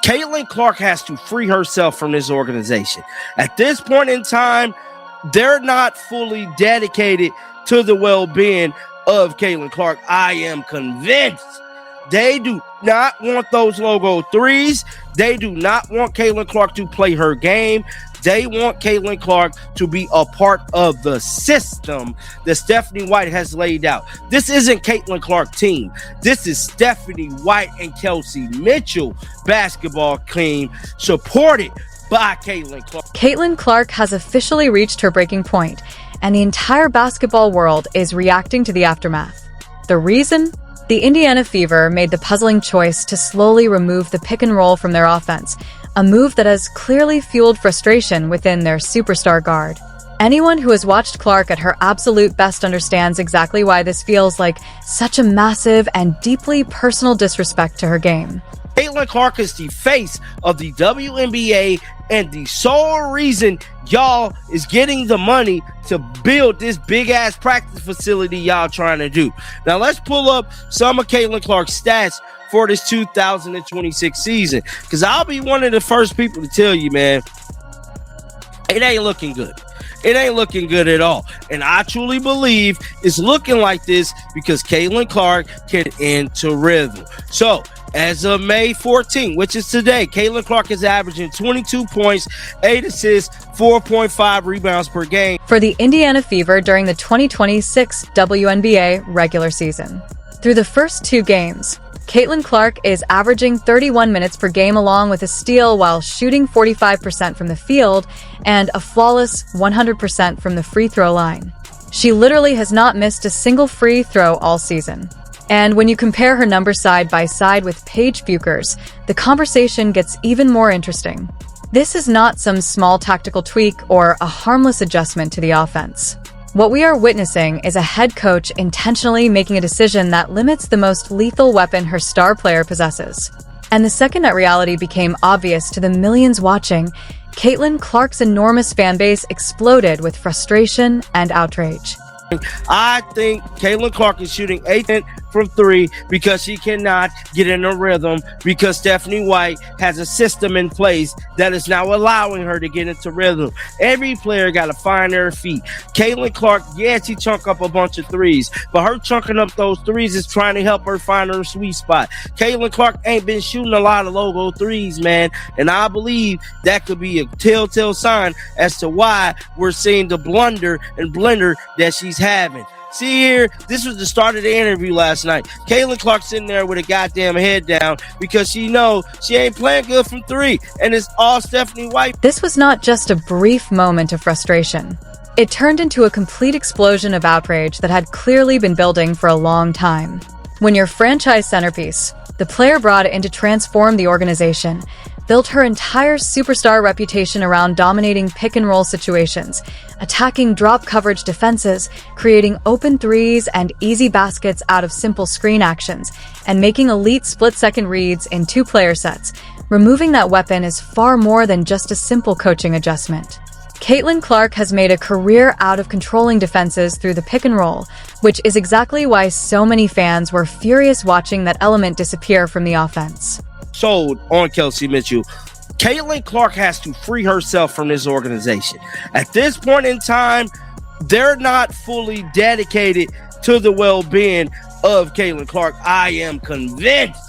Caitlin Clark has to free herself from this organization. At this point in time, they're not fully dedicated to the well-being of Caitlin Clark. I am convinced they do not want those logo threes. They do not want Caitlin Clark to play her game. They want Caitlin Clark to be a part of the system that Stephanie White has laid out. This isn't Caitlin Clark's team. This is Stephanie White and Kelsey Mitchell basketball team supported by Caitlin Clark. Caitlin Clark has officially reached her breaking point, and the entire basketball world is reacting to the aftermath. The reason? The Indiana Fever made the puzzling choice to slowly remove the pick and roll from their offense, a move that has clearly fueled frustration within their superstar guard. Anyone who has watched Clark at her absolute best understands exactly why this feels like such a massive and deeply personal disrespect to her game. Caitlin Clark is the face of the WNBA and the sole reason y'all is getting the money to build this big-ass practice facility y'all trying to do. Now, let's pull up some of Caitlin Clark's stats for this 2026 season, because I'll be one of the first people to tell you, man, it ain't looking good. It ain't looking good at all. And I truly believe it's looking like this because Caitlin Clark can enter rhythm. So, as of May 14, which is today, Caitlin Clark is averaging 22 points, 8 assists, 4.5 rebounds per game for the Indiana Fever during the 2026 WNBA regular season. Through the first 2 games, Caitlin Clark is averaging 31 minutes per game along with a steal while shooting 45% from the field and a flawless 100% from the free throw line. She literally has not missed a single free throw all season. And when you compare her numbers side by side with Paige Bucher's, the conversation gets even more interesting. This is not some small tactical tweak or a harmless adjustment to the offense. What we are witnessing is a head coach intentionally making a decision that limits the most lethal weapon her star player possesses. And the second that reality became obvious to the millions watching, Caitlin Clark's enormous fan base exploded with frustration and outrage. I think Caitlin Clark is shooting 8 from 3 because she cannot get in a rhythm, because Stephanie White has a system in place that is now allowing her to get into rhythm. Every player got to find their feet. Caitlin Clark, yeah, she chunk up a bunch of threes, but her chunking up those threes is trying to help her find her sweet spot. Caitlin Clark ain't been shooting a lot of logo threes, man, and I believe that could be a telltale sign as to why we're seeing the blunder and blender that she's having. See here, this was the start of the interview last night. Caitlin Clark sitting there with a goddamn head down because she knows she ain't playing good from 3, and it's all Stephanie White. This was not just a brief moment of frustration. It turned into a complete explosion of outrage that had clearly been building for a long time. When your franchise centerpiece, the player brought in to transform the organization, built her entire superstar reputation around dominating pick-and-roll situations, attacking drop coverage defenses, creating open threes and easy baskets out of simple screen actions, and making elite split-second reads in 2-player sets. Removing that weapon is far more than just a simple coaching adjustment. Caitlin Clark has made a career out of controlling defenses through the pick-and-roll, which is exactly why so many fans were furious watching that element disappear from the offense. Sold on Kelsey Mitchell. Caitlin Clark has to free herself from this organization. At this point in time, they're not fully dedicated to the well-being of Caitlin Clark. I am convinced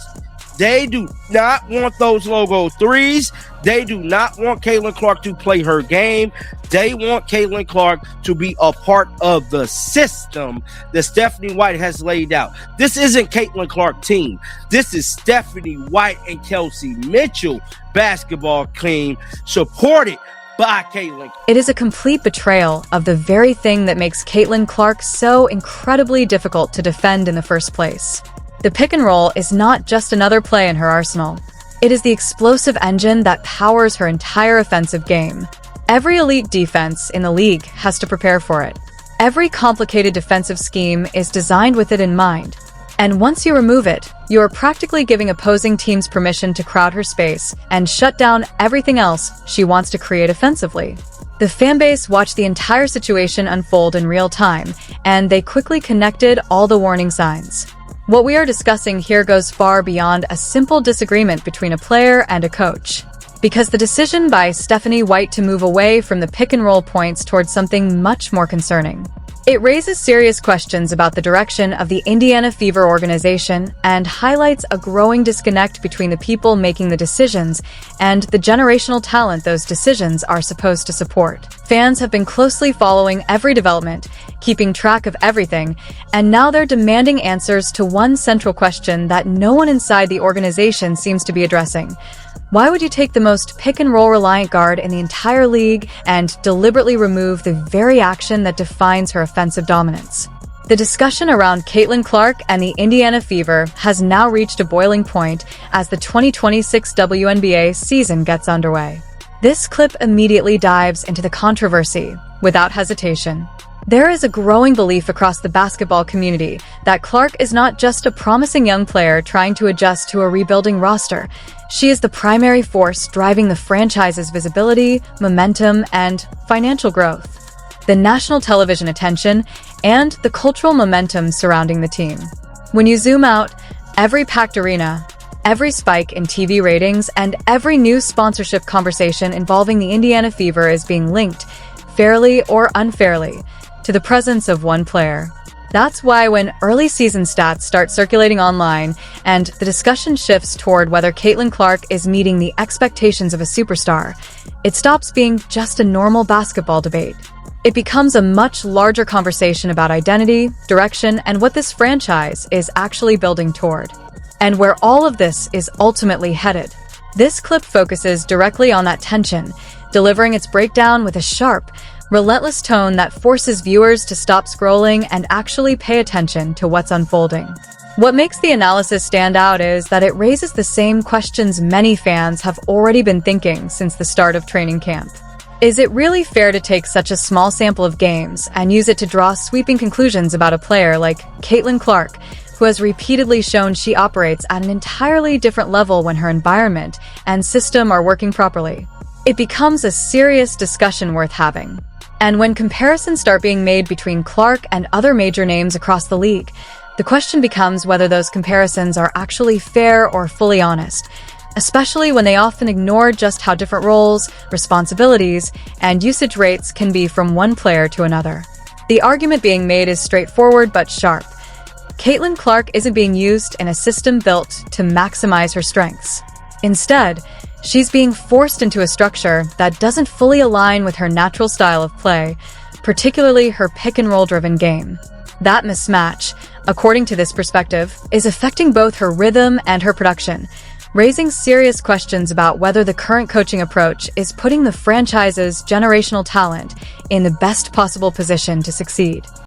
they do not want those logo threes. They do not want Caitlin Clark to play her game. They want Caitlin Clark to be a part of the system that Stephanie White has laid out. This isn't Caitlin Clark's team. This is Stephanie White and Kelsey Mitchell basketball team supported by Caitlin. It is a complete betrayal of the very thing that makes Caitlin Clark so incredibly difficult to defend in the first place. The pick and roll is not just another play in her arsenal. It is the explosive engine that powers her entire offensive game. Every elite defense in the league has to prepare for it. Every complicated defensive scheme is designed with it in mind. And once you remove it, you are practically giving opposing teams permission to crowd her space and shut down everything else she wants to create offensively. The fanbase watched the entire situation unfold in real time, and they quickly connected all the warning signs. What we are discussing here goes far beyond a simple disagreement between a player and a coach. Because the decision by Stephanie White to move away from the pick-and-roll points towards something much more concerning. It raises serious questions about the direction of the Indiana Fever organization and highlights a growing disconnect between the people making the decisions and the generational talent those decisions are supposed to support. Fans have been closely following every development, keeping track of everything, and now they're demanding answers to one central question that no one inside the organization seems to be addressing. Why would you take the most pick-and-roll reliant guard in the entire league and deliberately remove the very action that defines her offensive dominance? The discussion around Caitlin Clark and the Indiana Fever has now reached a boiling point as the 2026 WNBA season gets underway. This clip immediately dives into the controversy without hesitation. There is a growing belief across the basketball community that Clark is not just a promising young player trying to adjust to a rebuilding roster. She is the primary force driving the franchise's visibility, momentum, and financial growth. The national television attention and the cultural momentum surrounding the team. When you zoom out, every packed arena, every spike in TV ratings, and every new sponsorship conversation involving the Indiana Fever is being linked, fairly or unfairly, to the presence of one player. That's why when early season stats start circulating online and the discussion shifts toward whether Caitlin Clark is meeting the expectations of a superstar, it stops being just a normal basketball debate. It becomes a much larger conversation about identity, direction, and what this franchise is actually building toward, and where all of this is ultimately headed. This clip focuses directly on that tension, delivering its breakdown with a sharp, relentless tone that forces viewers to stop scrolling and actually pay attention to what's unfolding. What makes the analysis stand out is that it raises the same questions many fans have already been thinking since the start of training camp. Is it really fair to take such a small sample of games and use it to draw sweeping conclusions about a player like Caitlin Clark, who has repeatedly shown she operates at an entirely different level when her environment and system are working properly? It becomes a serious discussion worth having. And when comparisons start being made between Clark and other major names across the league, the question becomes whether those comparisons are actually fair or fully honest, especially when they often ignore just how different roles, responsibilities, and usage rates can be from one player to another. The argument being made is straightforward but sharp. Caitlin Clark isn't being used in a system built to maximize her strengths. Instead, she's being forced into a structure that doesn't fully align with her natural style of play, particularly her pick-and-roll driven game. That mismatch, according to this perspective, is affecting both her rhythm and her production, raising serious questions about whether the current coaching approach is putting the franchise's generational talent in the best possible position to succeed.